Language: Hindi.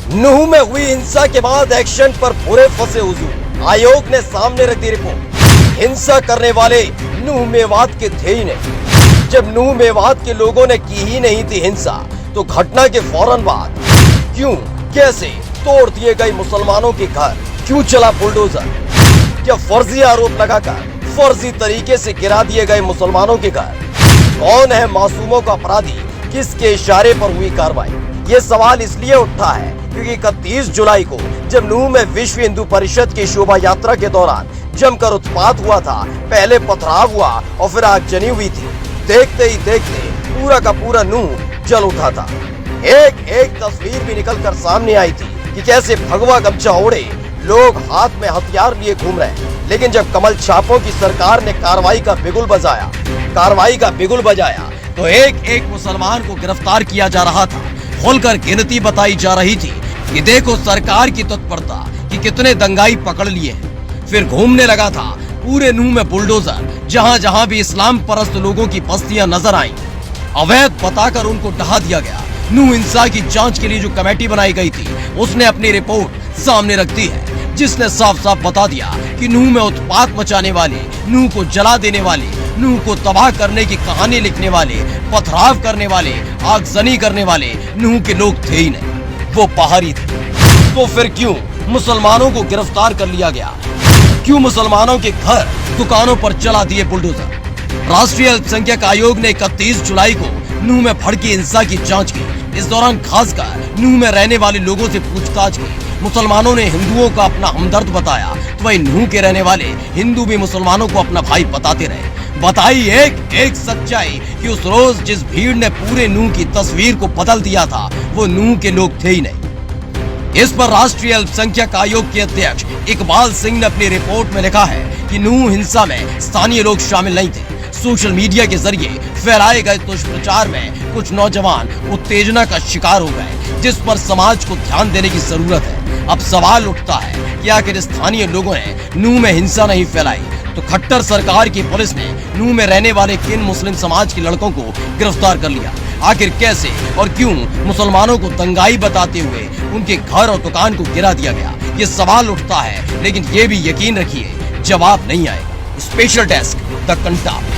नूह में हुई हिंसा के बाद एक्शन पर पूरे फंसे हुजूर। आयोग ने सामने रख दी रिपोर्ट। हिंसा करने वाले नूह मेवात के थे ही नहीं। जब नूह मेवात के लोगों ने की ही नहीं थी हिंसा, तो घटना के फौरन बाद क्यों, कैसे तोड़ दिए गए मुसलमानों के घर, क्यों चला बुलडोजर? क्या फर्जी आरोप लगाकर फर्जी तरीके से गिरा दिए गए मुसलमानों के घर? कौन है मासूमों का अपराधी? किसके इशारे पर हुई कार्रवाई? ये सवाल इसलिए उठा है क्योंकि 31 जुलाई को जब नूह में विश्व हिंदू परिषद की शोभा यात्रा के दौरान जमकर उत्पात हुआ था, पहले पथराव हुआ और फिर आगजनी हुई थी। देखते ही देखते पूरा का पूरा नूह जल उठा था। एक एक तस्वीर भी निकलकर सामने आई थी कि कैसे भगवा गमछा ओढ़े लोग हाथ में हथियार लिए घूम रहे हैं। लेकिन जब कमल छापों की सरकार ने कार्रवाई का बिगुल बजाया तो एक एक मुसलमान को गिरफ्तार किया जा रहा था। खोलकर गिनती बताई जा रही थी कि देखो सरकार की तत्परता कि कितने दंगाई पकड़ लिए हैं। फिर घूमने लगा था पूरे नूह में बुलडोजर। जहां जहां भी इस्लाम परस्त लोगों की बस्तियां नजर आईं, अवैध बताकर उनको ढहा दिया गया। नूह हिंसा की जांच के लिए जो कमेटी बनाई गई थी, उसने अपनी रिपोर्ट सामने रख दी है, जिसने साफ साफ बता दिया कि नूह में उत्पात मचाने वाले, नूह को जला देने वाले, नूह को तबाह करने की कहानी लिखने वाले, पथराव करने वाले, आगजनी करने वाले नूह के लोग थे ही नहीं, वो पहाड़ी थे। तो फिर क्यों मुसलमानों को गिरफ्तार कर लिया गया? क्यों मुसलमानों के घर, दुकानों पर चला दिए बुलडोजर? राष्ट्रीय अल्पसंख्यक आयोग ने 31 जुलाई को नूह में भड़की हिंसा की जांच की। इस दौरान खासकर नूह में रहने वाले लोगों से पूछताछ की। मुसलमानों ने हिंदुओं को अपना हमदर्द बताया, तो वही नूह के रहने वाले हिंदू भी मुसलमानों को अपना भाई बताते रहे। बताई एक एक सच्चाई कि उस रोज जिस भीड़ ने पूरे नूह की तस्वीर को बदल दिया था, वो नूह के लोग थे ही नहीं। इस पर राष्ट्रीय अल्पसंख्यक आयोग के अध्यक्ष इकबाल सिंह ने अपनी रिपोर्ट में लिखा है कि नूह हिंसा में स्थानीय लोग शामिल नहीं थे। सोशल मीडिया के जरिए फैलाए गए दुष्प्रचार में कुछ नौजवान उत्तेजना का शिकार हो गए, जिस पर समाज को ध्यान देने की जरूरत है। अब सवाल उठता है कि आखिर स्थानीय लोगों ने नूह में हिंसा नहीं फैलाई, तो खट्टर सरकार की पुलिस ने नूह में रहने वाले किन मुस्लिम समाज के लड़कों को गिरफ्तार कर लिया? आखिर कैसे और क्यों मुसलमानों को दंगाई बताते हुए उनके घर और दुकान को गिरा दिया गया? ये सवाल उठता है, लेकिन ये भी यकीन रखिए जवाब नहीं आएगा। Special desk the Kantap.